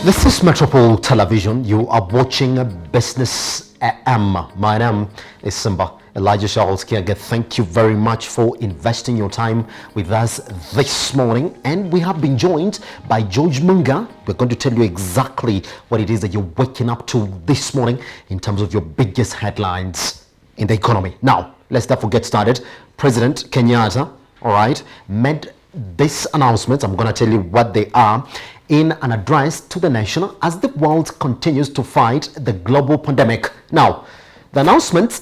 This is Metropole Television. You are watching Business AM. My name is Simba Elijah Charles Kiaga. Thank you very much for investing your time with us this morning. And we have been joined by George Munga. We're going to tell you exactly what it is that you're waking up to this morning in terms of your biggest headlines in the economy. Now, let's therefore get started. President Kenyatta, all right, made this announcement. I'm going to tell you what they are in an address to the nation as the world continues to fight the global pandemic. Now, the announcement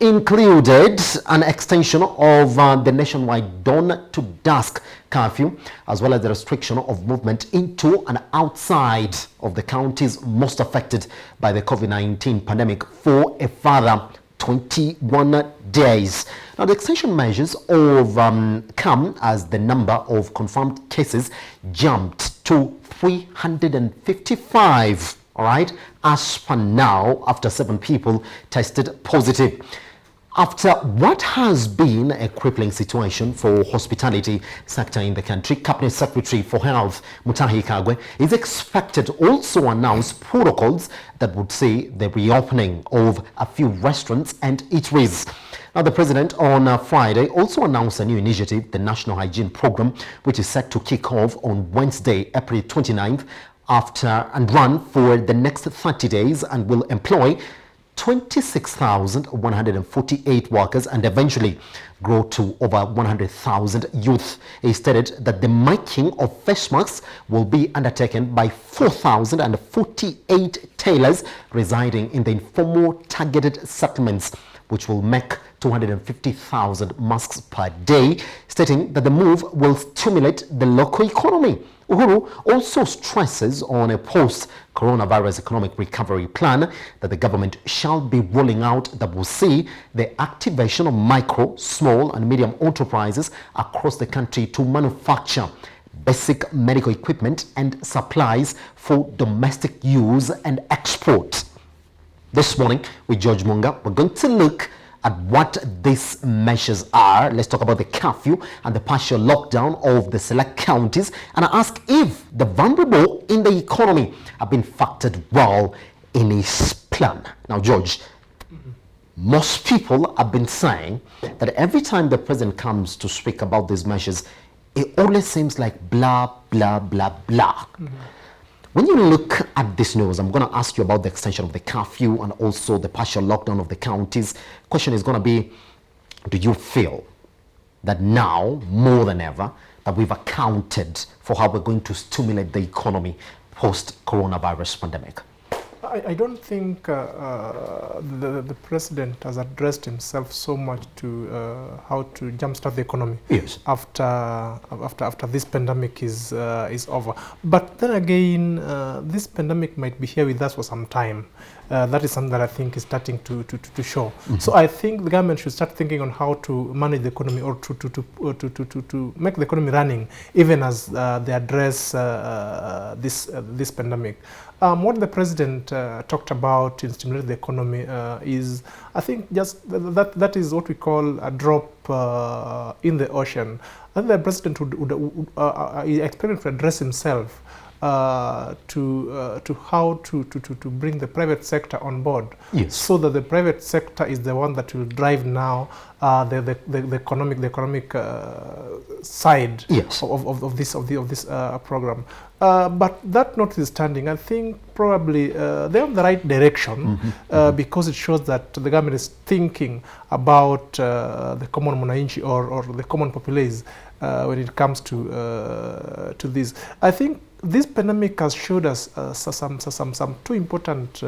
included an extension of the nationwide dawn to dusk curfew, as well as the restriction of movement into and outside of the counties most affected by the COVID-19 pandemic for a further 21 days. Now, the extension measures of come as the number of confirmed cases jumped to 355, all right, as per now, after 7 people tested positive. After what has been a crippling situation for hospitality sector in the country, Cabinet Secretary for Health Mutahi Kagwe is expected to also announce protocols that would see the reopening of a few restaurants and eateries. Now, the president on Friday also announced a new initiative, the National Hygiene Program, which is set to kick off on Wednesday, April 29th, and run for the next 30 days and will employ 26,148 workers and eventually grow to over 100,000 youth. He stated that the making of face masks will be undertaken by 4,048 tailors residing in the informal targeted settlements, which will make 250,000 masks per day, stating that the move will stimulate the local economy. Uhuru also stresses on a post-coronavirus economic recovery plan that the government shall be rolling out that will see the activation of micro, small and medium enterprises across the country to manufacture basic medical equipment and supplies for domestic use and export. This morning with George Munga, we're going to look at what these measures are. Let's talk about the curfew and the partial lockdown of the select counties and ask if the vulnerable in the economy have been factored well in his plan. Now, George, most people have been saying that every time the president comes to speak about these measures, it always seems like blah, blah, blah, blah. When you look at this news, I'm going to ask you about the extension of the curfew and also the partial lockdown of the counties. Question is going to be, do you feel that now, more than ever, that we've accounted for how we're going to stimulate the economy post-coronavirus pandemic? I don't think the president has addressed himself so much to how to jumpstart the economy. Yes. After this pandemic is over. But then again, this pandemic might be here with us for some time. That is something that I think is starting to show. So I think the government should start thinking on how to manage the economy or to make the economy running, even as they address this pandemic. What the president talked about in stimulating the economy is, I think, just that is what we call a drop in the ocean. I think the president would expect to address himself to how to bring the private sector on board, yes, so that the private sector is the one that will drive now the economic side, yes, of this program. But that notwithstanding, I think probably they're on the right direction, because it shows that the government is thinking about the common mwananchi or the common populace when it comes to this. I think this pandemic has showed us some two important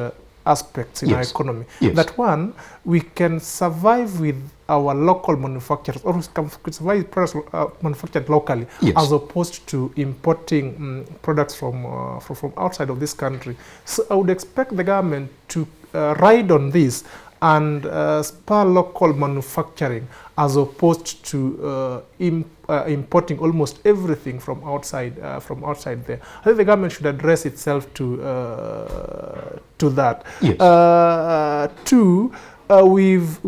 aspects in, yes, our economy. Yes. That one, we can survive with our local manufacturers, or we can survive with products manufactured locally, yes, as opposed to importing products from outside of this country. So I would expect the government to ride on this and spur local manufacturing, as opposed to importing almost everything from outside there. I think the government should address itself to that. Yes. Two, we've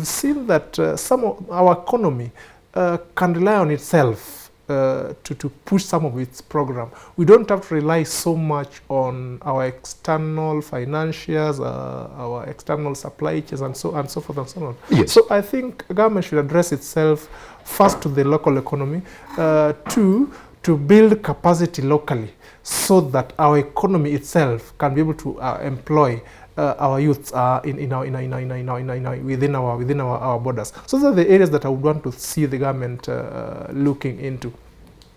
seen that some of our economy can rely on itself to push some of its program. We don't have to rely so much on our external financiers, our external supply chains, and so forth and so on. Yes. So I think government should address itself first to the local economy, two, to build capacity locally so that our economy itself can be able to employ our youths within our borders. So those are the areas that I would want to see the government looking into.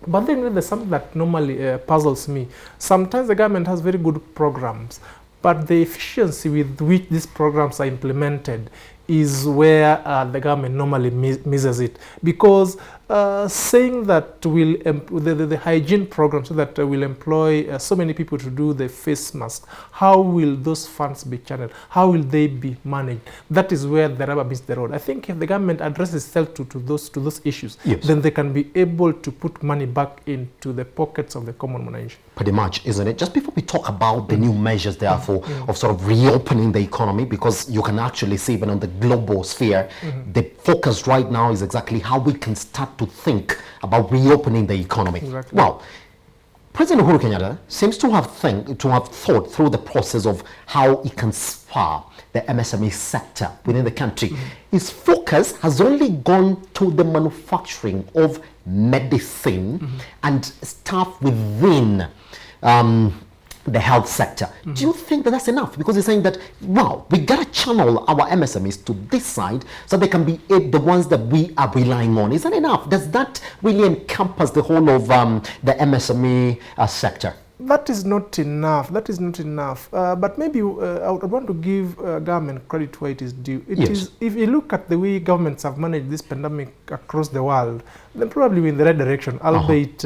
But then there's something that normally puzzles me. Sometimes the government has very good programs, but the efficiency with which these programs are implemented is where the government normally misses it. Because saying that the hygiene program, so that will employ so many people to do the face mask, how will those funds be channeled? How will they be managed? That is where the rubber meets the road. I think if the government addresses itself to those issues, yes, then they can be able to put money back into the pockets of the common man. Pretty much, isn't it? Just before we talk about the new measures, therefore, of sort of reopening the economy, because you can actually see even on the global sphere, the focus right now is exactly how we can start to think about reopening the economy. Exactly. Well, President Uhuru Kenyatta seems to have thought through the process of how he can spur the MSME sector within the country. His focus has only gone to the manufacturing of medicine and stuff within the health sector. Do you think that that's enough? Because he's saying that, wow, we got to channel our MSMEs to this side so they can be the ones that we are relying on. Is that enough? Does that really encompass the whole of the MSME sector? That is not enough. That is not enough. But maybe I would want to give government credit where it is due. It is, if you look at the way governments have managed this pandemic across the world, then probably we're in the right direction, albeit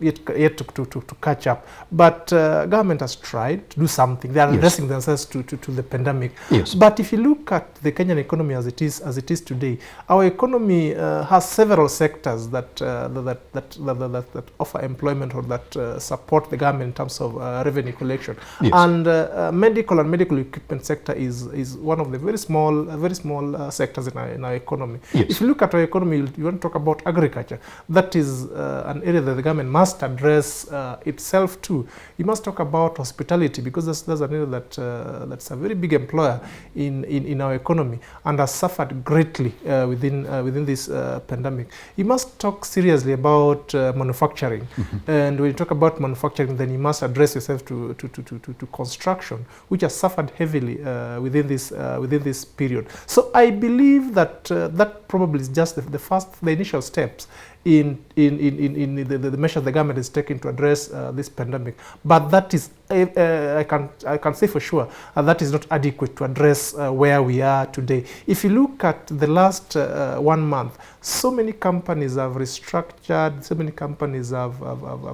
yet to catch up. But government has tried to do something. They are addressing themselves to the pandemic. Yes. But if you look at the Kenyan economy as it is today, our economy has several sectors that offer employment or that support the government in terms of revenue collection. Yes. And medical and medical equipment sector is one of the very small sectors in our economy. Yes. If you look at our economy, you want to talk about agriculture. That is an area that the government must address itself too. You must talk about hospitality, because that's an area that's a very big employer in our economy and has suffered greatly within this pandemic. You must talk seriously about manufacturing, and when you talk about manufacturing, then you must address yourself to construction, which has suffered heavily within this period. So I believe that that probably is just the initial steps in the measures the government is taking to address this pandemic. But that is, I can say for sure, that is not adequate to address where we are today. If you look at the last 1 month, so many companies have restructured, so many companies have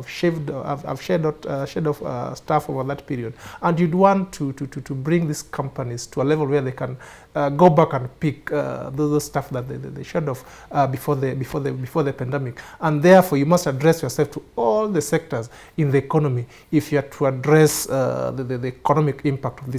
shed off staff over that period. And you'd want to bring these companies to a level where they can go back and pick those stuff that they shed off before the pandemic. And therefore, you must address yourself to all the sectors in the economy if you are to address the economic impact of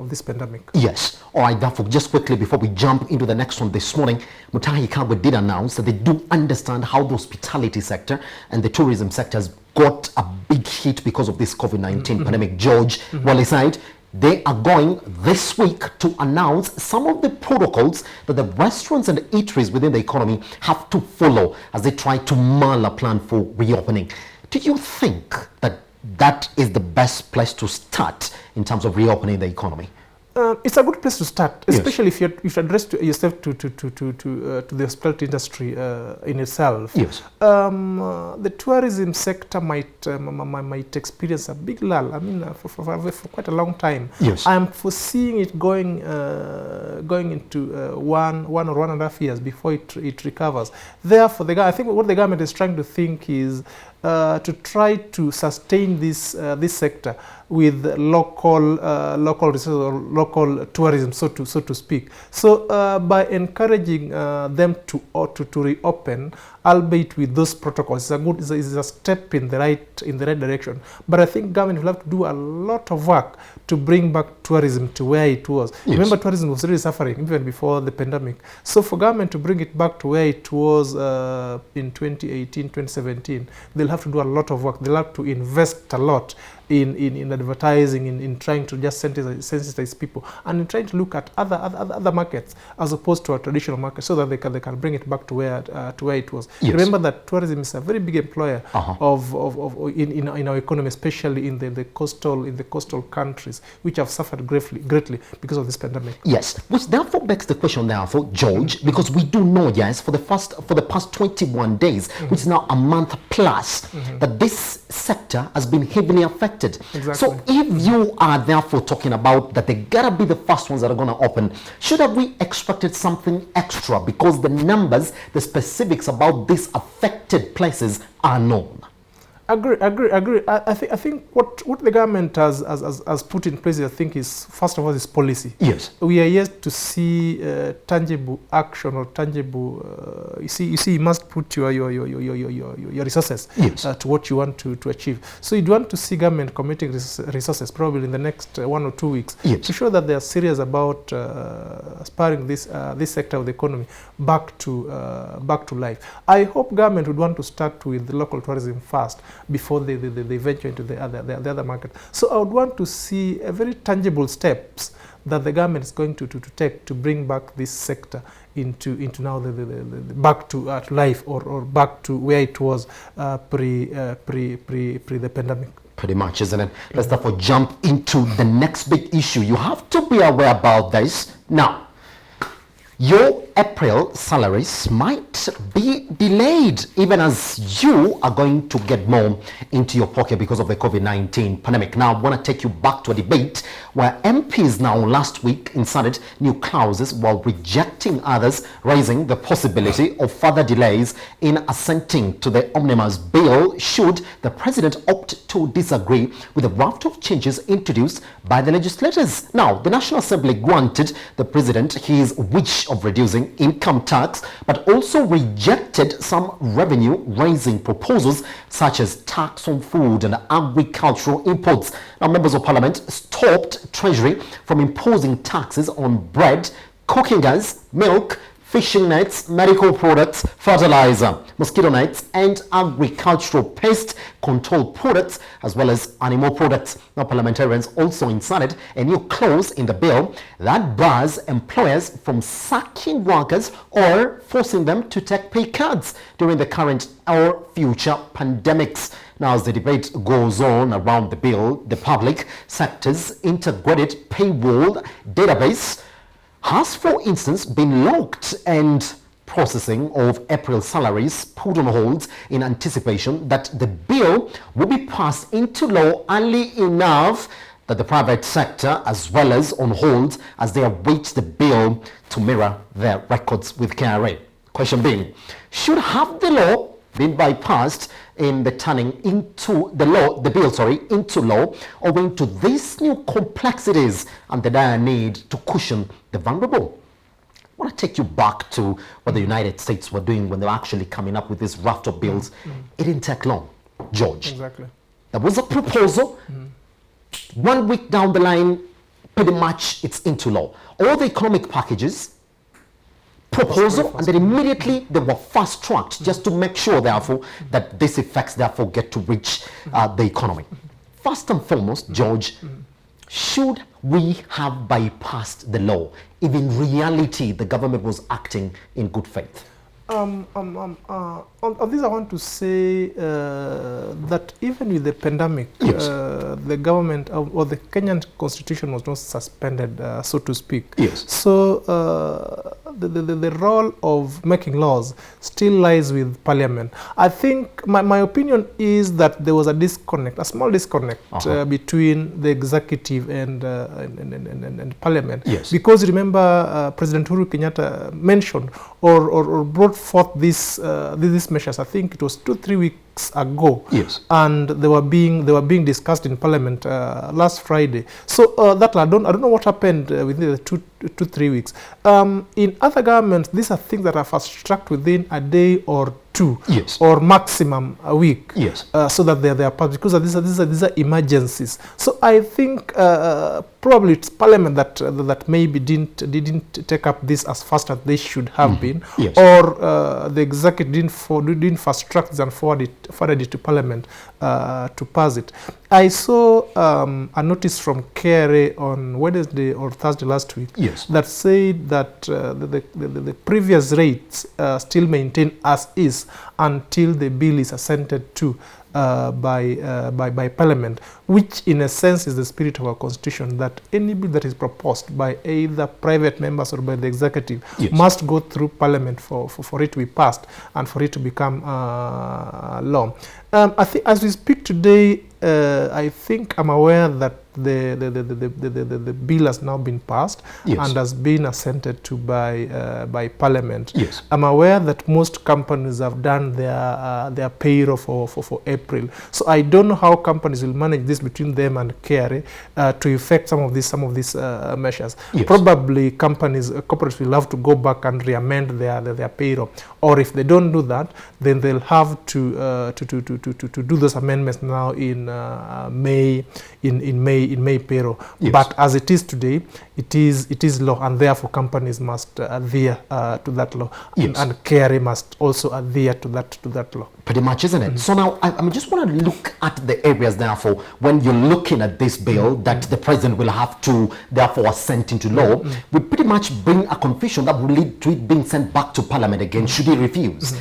this pandemic. Yes. All right, therefore, just quickly before we jump into the next one this morning, Mutahi Kagwe did announce that they do understand how the hospitality sector and the tourism sectors got a big hit because of this COVID-19 pandemic. George Waliside, they are going this week to announce some of the protocols that the restaurants and eateries within the economy have to follow as they try to mull a plan for reopening. Do you think that that is the best place to start in terms of reopening the economy? It's a good place to start, especially Yes. if you address yourself to the hospitality industry in itself. Yes. The tourism sector might experience a big lull. I mean, for quite a long time. Yes. I'm foreseeing it going into 1 or 1.5 years before it recovers. Therefore, I think what the government is trying to think is to try to sustain this sector. with local resources or local tourism, so to speak. So by encouraging them to reopen, albeit with those protocols, is a step in the right direction. But I think government will have to do a lot of work to bring back tourism to where it was. Yes. Remember, tourism was really suffering even before the pandemic. So for government to bring it back to where it was in 2018, 2017, they'll have to do a lot of work. They'll have to invest a lot in advertising, in trying to just sensitize people, and in trying to look at other markets as opposed to our traditional market, so that they can bring it back to where it was. Yes. Remember that tourism is a very big employer in our economy, especially in the coastal countries, which have suffered greatly because of this pandemic. Yes, which therefore begs the question, therefore, George, because we do know, yes, for the past 21 days, which is now a month plus, that this sector has been heavily affected. Exactly. So if you are therefore talking about that they gotta be the first ones that are going to open, should have we expected something extra, because the numbers, the specifics about these affected places are known? Agree. I think what the government has put in place, I think, is, first of all, is policy. Yes. We are yet to see tangible action or tangible. You see, you must put your resources, yes, to what you want to achieve. So you'd want to see government committing resources probably in the next 1 or 2 weeks, yes, to show that they are serious about spurring this sector of the economy back to life. I hope government would want to start with the local tourism first, before they venture into the other market. So I would want to see a very tangible steps that the government is going to take to bring back this sector into now the back to life, or back to where it was pre the pandemic. Pretty much, isn't it? Let's therefore jump into the next big issue. You have to be aware about this. Now, your April salaries might be delayed, even as you are going to get more into your pocket because of the COVID-19 pandemic. Now, I want to take you back to a debate where MPs now last week inserted new clauses while rejecting others, raising the possibility of further delays in assenting to the omnibus bill should the president opt to disagree with the raft of changes introduced by the legislators. Now, the National Assembly granted the president his wish of reducing income tax, but also rejected some revenue-raising proposals such as tax on food and agricultural imports. Now, members of parliament stopped Treasury from imposing taxes on bread, cooking gas, milk, fishing nets, medical products, fertilizer, mosquito nets, and agricultural pest control products, as well as animal products. Now, parliamentarians also inserted a new clause in the bill that bars employers from sacking workers or forcing them to take pay cuts during the current or future pandemics. Now, as the debate goes on around the bill, the public sector's integrated paywall database has, for instance, been locked, and processing of April salaries put on hold in anticipation that the bill will be passed into law early enough that the private sector as well as on hold as they await the bill to mirror their records with KRA. Question being, should have the law been bypassed in the turning into the bill into law, owing to these new complexities and the dire need to cushion the vulnerable? I want to take you back to what the United States were doing when they were actually coming up with this raft of bills. It didn't take long, George. Exactly. There was a proposal. 1 week down the line, pretty much it's into law. All the economic packages, proposal, and then immediately they were fast-tracked just to make sure, therefore, that these effects, therefore, get to reach the economy. First and foremost, George, should we have bypassed the law if in reality the government was acting in good faith? On this, I want to say that even with the pandemic, yes, the government or the Kenyan constitution was not suspended, so to speak. Yes. So the role of making laws still lies with Parliament. I think my opinion is that there was a disconnect, a small disconnect between the executive and Parliament. Yes. Because remember, President Uhuru Kenyatta mentioned or brought forth these measures. I think it was 2-3 weeks weeks ago, Yes. and they were being discussed in Parliament last Friday. So that I don't know what happened within the 2-3 weeks. In other governments, these are things that are fast-tracked within a day or two, Yes. or maximum a week. Yes. So that they are passed, because these are emergencies. So I think probably it's Parliament that maybe didn't take up this as fast as they should have been, Yes. or the executive didn't fast track this and forwarded it to Parliament to pass it. I saw a notice from KRA on Wednesday or Thursday last week, Yes. that said that the previous rates still maintain as is until the bill is assented to by Parliament, which in a sense is the spirit of our constitution, that any bill that is proposed by either private members or by the executive Yes. must go through Parliament for it to be passed and for it to become law. I think as we speak today, I think I'm aware that the bill has now been passed, Yes. and has been assented to by Parliament. Yes. I'm aware that most companies have done their payroll for April. So I don't know how companies will manage this between them and KRA to effect some of these measures. Yes. Probably corporates will have to go back and re-amend their payroll, or if they don't do that, then they'll have to do those amendments now in May payroll. Yes. But as it is today, it is law, and therefore companies must adhere to that law. Yes. And KRA must also adhere to that law. Pretty much, isn't it? So now I just want to look at the areas, therefore, when you're looking at this bill that the president will have to therefore assent into law, would pretty much bring a confusion that will lead to it being sent back to Parliament again should he refuse.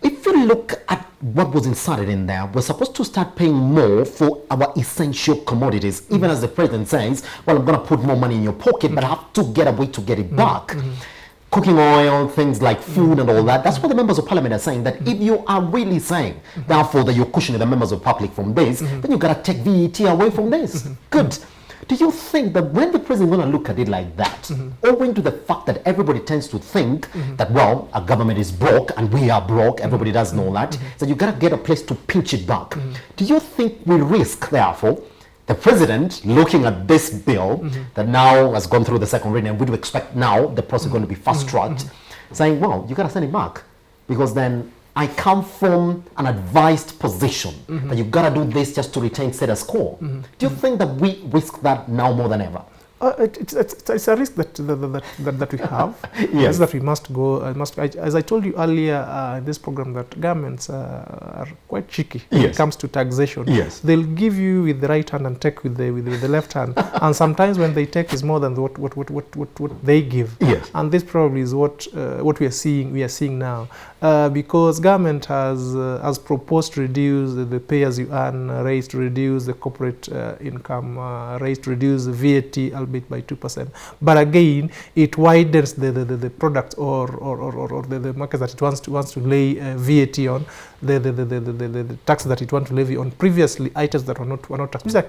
If you look at what was inserted in there, we're supposed to start paying more for our essential commodities, even as the president says, well, I'm going to put more money in your pocket, but I have to get a way to get it back. Cooking oil, things like food and all that. That's what the members of Parliament are saying, that if you are really saying, therefore, that you're cushioning the members of public from this, then you've got to take VAT away from this. Good. Do you think that when the president is going to look at it like that, owing to the fact that everybody tends to think that, well, our government is broke and we are broke, everybody does know that, so you've got to get a place to pinch it back. Do you think we risk, therefore, the president looking at this bill that now has gone through the second reading, and we do expect now the process is going to be fast-tracked, saying, well, you got to send it back, because then I come from an advised position that you've got to do this just to retain status quo. Do you think that we risk that now more than ever? It's a risk that we have. Yes. That we must go. As I told you earlier in this program, that governments are quite cheeky when Yes. it comes to taxation. Yes. They'll give you with the right hand and take with the left hand, and sometimes when they take is more than what they give. Yes. And this probably is what we are seeing. We are seeing now, because government has proposed to reduce the pay-as-you-earn rates, to reduce the corporate income rates, to reduce the VAT, albeit by 2%. But again, it widens the product or the market that it wants to lay VAT on, the tax that it wants to levy on previously items that were not taxed, which are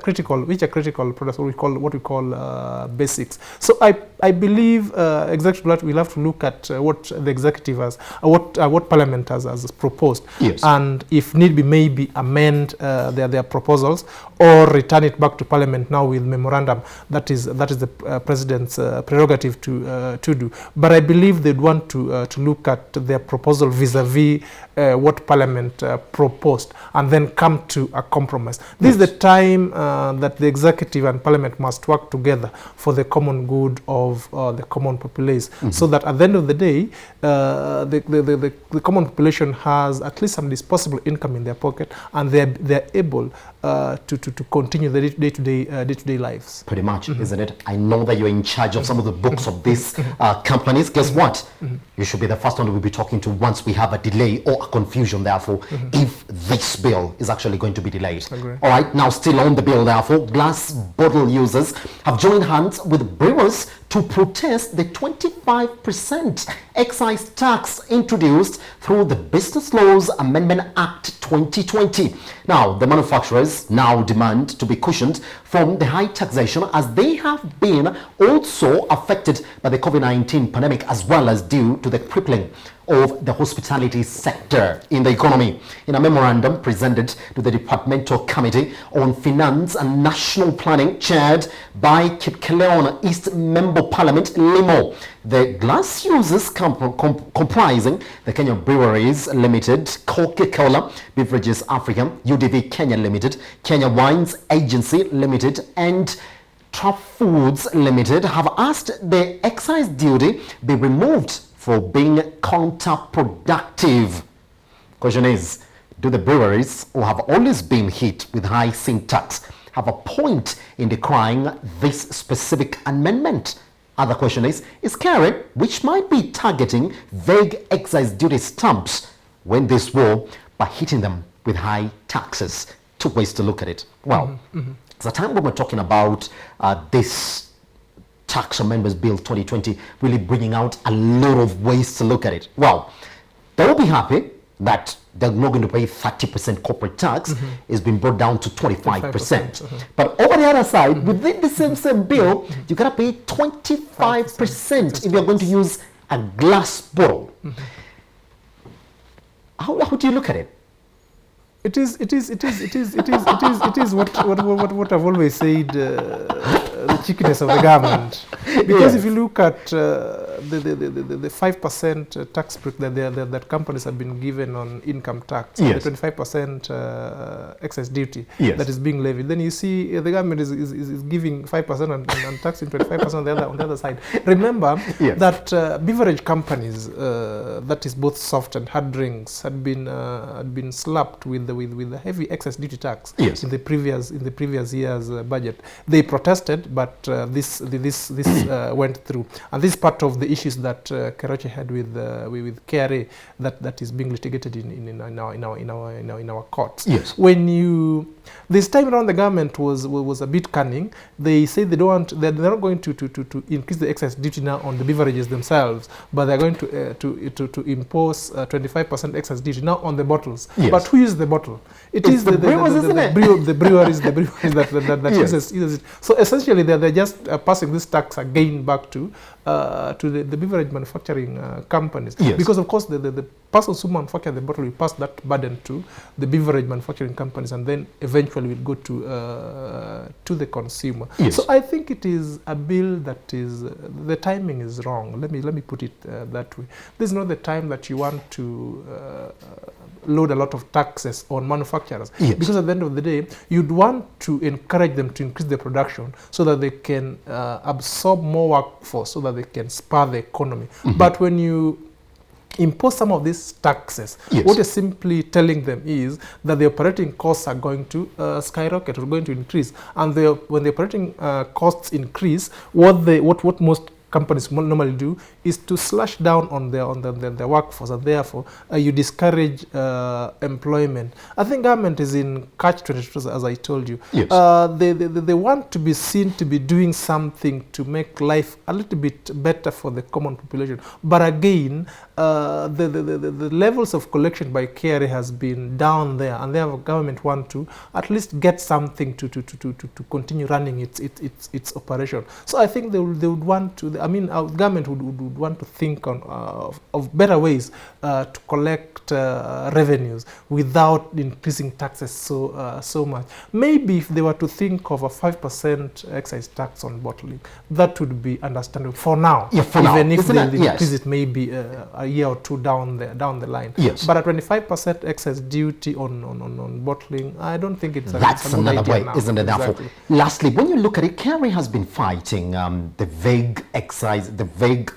critical products, what we call basics. So I believe executive will have to look at what the executive has, what Parliament has proposed, Yes. and if need be, maybe amend their proposals or return it back to Parliament now with memorandum. That is the president's prerogative to do. But I believe they'd want to look at their proposal vis-a-vis what Parliament proposed, and then come to a compromise. This is the time that the executive and Parliament must work together for the common good of the common populace, so that at the end of the day, the common population has at least some disposable income in their pocket, and they're able to continue the day-to-day lives. Pretty much, isn't it? I know that you're in charge of some of the books of these companies. Guess what? You should be the first one we'll be talking to once we have a delay or a confusion, therefore, if this bill is actually going to be delayed. Agree. All right, now still on the bill, therefore, glass bottle users have joined hands with brewers to protest the 25% excise tax introduced through the Business Laws Amendment Act 2020. Now, the manufacturers now demand to be cushioned from the high taxation, as they have been also affected by the COVID-19 pandemic, as well as due to the crippling of the hospitality sector in the economy. In a memorandum presented to the Departmental Committee on Finance and National Planning, chaired by Kipkeleon East Member Parliament Limo, the glass users comprising the Kenya Breweries Limited, Coca-Cola Beverages Africa, UDV Kenya Limited, Kenya Wines Agency Limited, and Trap Foods Limited have asked the excise duty be removed for being counterproductive. Question is, do the breweries, who have always been hit with high sin tax, have a point in decrying this specific amendment? Other question is KRA, which might be targeting vague excise duty stamps, when this war by hitting them with high taxes? Two ways to look at it. Well, it's a time when we're talking about this tax amendments bill 2020 really bringing out a lot of ways to look at it. Well, they'll be happy that they're not going to pay 30% corporate tax. It's been brought down to 25%. But over the other side, within the same bill, you gotta pay 25% if you're going to use a glass bottle. How do you look at it? It is what I've always said, the chickiness of the government. Because if you look at the 5% tax break that companies have been given on income tax, the 25% excess duty that is being levied, then you see the government is giving 5% and taxing 25% on the other side. Remember that beverage companies, that is both soft and hard drinks, had been slapped with the heavy excess duty tax in the previous year's budget. They protested, but this went through, and this is part of the issues that Keroche had with KRA that is being litigated in our courts. When this time around, the government was a bit cunning. They say they're not going to increase the excess duty now on the beverages themselves, but they're going to impose 25% excess duty now on the bottles. But who uses the bottle? It is the breweries that uses it. So essentially, they're just passing this tax again back to the beverage manufacturing companies. Because of course the persons who manufacture the bottle will pass that burden to the beverage manufacturing companies, and then eventually will go to the consumer. So I think it is a bill that is, the timing is wrong. Let me put it that way. This is not the time that you want to load a lot of taxes on manufacturers, because at the end of the day, you'd want to encourage them to increase their production so that they can absorb more workforce, so that they can spur the economy. But when you impose some of these taxes, what you're simply telling them is that the operating costs are going to skyrocket, or going to increase. And when the operating costs increase, what most companies normally do is to slash down on their workforce, and therefore you discourage employment. I think government is in catch-22, as I told you. They want to be seen to be doing something to make life a little bit better for the common population. But again, the levels of collection by KRA has been down there, and therefore government want to at least get something to continue running its operation. So I think they would want to. I mean, our government would want to think of better ways to collect revenues without increasing taxes so much. Maybe if they were to think of a 5% excise tax on bottling, that would be understandable for now. Even if they increase it maybe a year or two down the line. But a 25% excess duty on bottling, I don't think it's that's a another way, now. isn't it? Therefore, lastly, when you look at it, KRA has been fighting the vague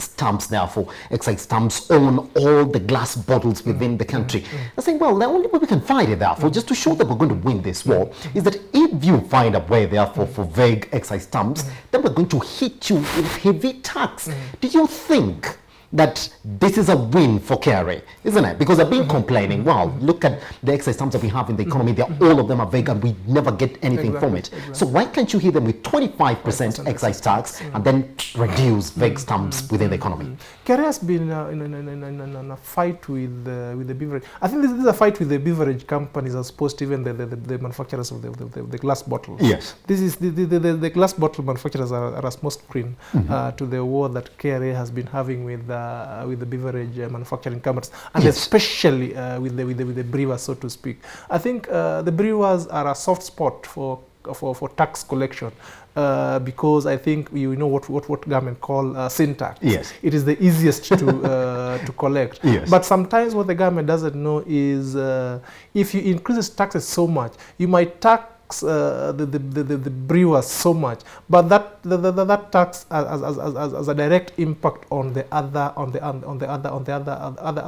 stamps, therefore excise stamps on all the glass bottles within the country. They're saying, well, the only way we can fight it, therefore, just to show that we're going to win this war, is that if you find a way, therefore, for vague excise stamps, then we're going to hit you with heavy tax. Do you think that this is a win for KRA, isn't it? Because they've been complaining, wow, look at the excise stamps that we have in the economy, all of them are vague and we never get anything from it. So why can't you hit them with 25% excise tax and then reduce vague stamps within the economy? KRA has been in a fight with the beverage. I think this is a fight with the beverage companies as opposed to even the manufacturers of the glass bottles. This is the glass bottle manufacturers are a small screen to the war that KRA has been having with the beverage manufacturing companies, and Yes. especially with the brewers, so to speak. I think the brewers are a soft spot for tax collection. Because I think you know what government call sin tax. Yes. It is the easiest to collect. Yes. But sometimes what the government doesn't know is if you increase taxes so much, you might tax the brewers so much, but that tax has a direct impact on the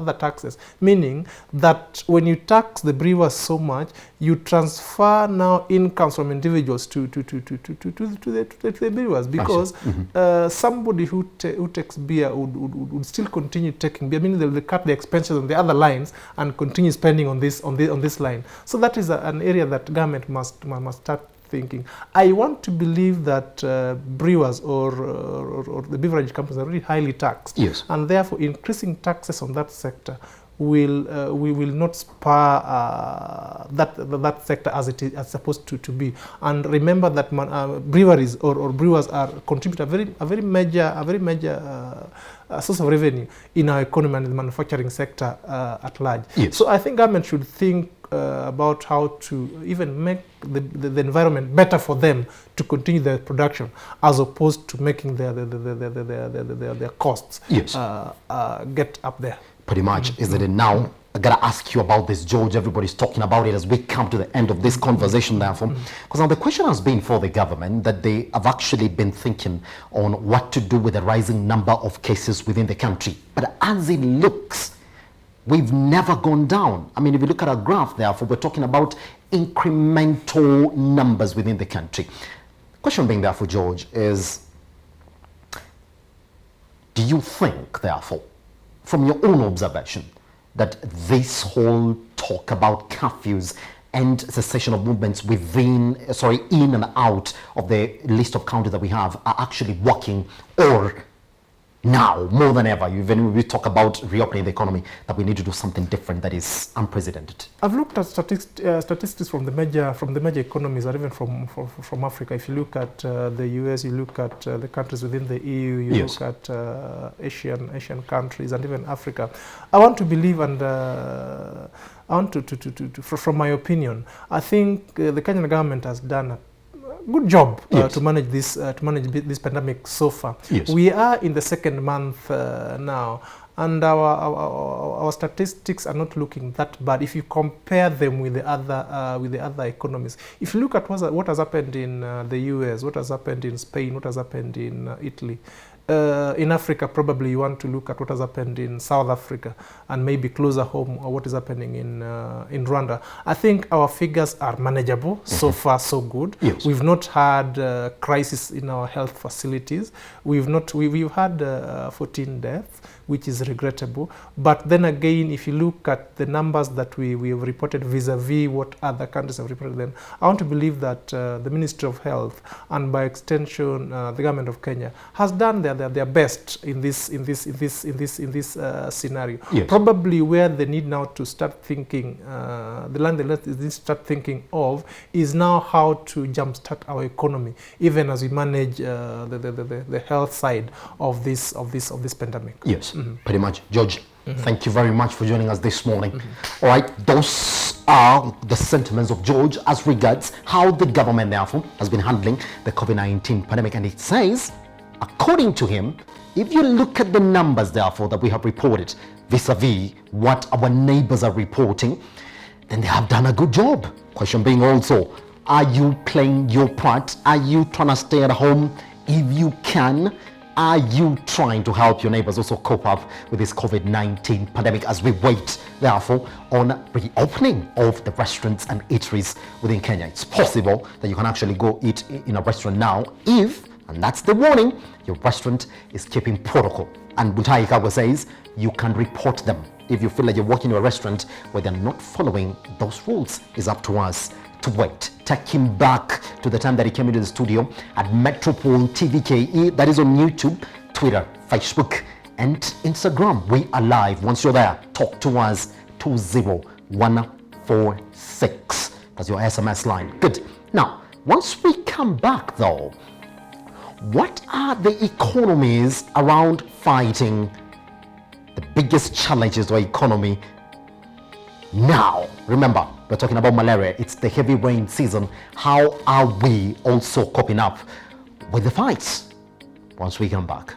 other taxes. Meaning that when you tax the brewers so much, you transfer now incomes from individuals to the brewers, because somebody who takes beer would still continue taking beer. Meaning they cut the expenses on the other lines and continue spending on this line. So that is an area that government must start thinking. I want to believe that brewers or the beverage companies are really highly taxed, Yes. and therefore increasing taxes on that sector will not spur that sector as it is as supposed to be. And remember that breweries or brewers contribute a very major source of revenue in our economy and the manufacturing sector at large. Yes. So I think government should think about how to even make the environment better for them to continue their production, as opposed to making their costs Yes. get up there. Pretty much, isn't it? Now, I gotta ask you about this, George. Everybody's talking about it as we come to the end of this conversation, therefore. Because now the question has been for the government that they have actually been thinking on what to do with the rising number of cases within the country. But as it looks, we've never gone down. I mean, if you look at our graph, therefore, we're talking about incremental numbers within the country. Question being, therefore, George, is do you think, therefore, from your own observation, that this whole talk about curfews and cessation of movements in and out of the list of counties that we have are actually working, or now, more than ever, when we talk about reopening the economy, that we need to do something different that is unprecedented? I've looked at statistics from the major economies, or even from Africa. If you look at the US, you look at the countries within the EU, you Yes. look at Asian countries, and even Africa. I want to believe, and I want to from my opinion, I think the Kenyan government has done a good job Yes. to manage this pandemic so far. Yes. We are in the second month now, and our statistics are not looking that bad if you compare them with the other economies. If you look at what has happened in the US, what has happened in Spain, what has happened in Italy. In Africa, probably you want to look at what has happened in South Africa, and maybe closer home what is happening in Rwanda. I think our figures are manageable. So far, so good. Yes. We've not had crisis in our health facilities. We've had 14 deaths, which is regrettable. But then again, if you look at the numbers that we have reported vis-a-vis what other countries have reported, then I want to believe that the Ministry of Health, and by extension the government of Kenya, has done their best in this scenario. Yes. Probably where they need now to start thinking, the land they need to start thinking of is now how to jumpstart our economy, even as we manage the health side of this pandemic. Yes, pretty much. George, thank you very much for joining us this morning. All right, those are the sentiments of George as regards how the government, therefore, has been handling the COVID-19 pandemic. And it says, according to him, if you look at the numbers, therefore, that we have reported vis-a-vis what our neighbors are reporting, then they have done a good job. Question being also, are you playing your part? Are you trying to stay at home if you can? Are you trying to help your neighbors also cope up with this COVID-19 pandemic as we wait, therefore, on reopening of the restaurants and eateries within Kenya? It's possible that you can actually go eat in a restaurant now if, and that's the warning, your restaurant is keeping protocol. And Mutahi Kagwe says you can report them if you feel like you're working in a restaurant where they're not following those rules. It's up to us to wait. Take him back to the time that he came into the studio at Metropole TVKE. That is on YouTube, Twitter, Facebook, and Instagram. We are live. Once you're there, talk to us. 20146. That's your SMS line. Good. Now, once we come back, though, what are the economies around fighting biggest challenges to our economy now? Remember, we're talking about malaria. It's the heavy rain season. How are we also coping up with the fight? Once we come back.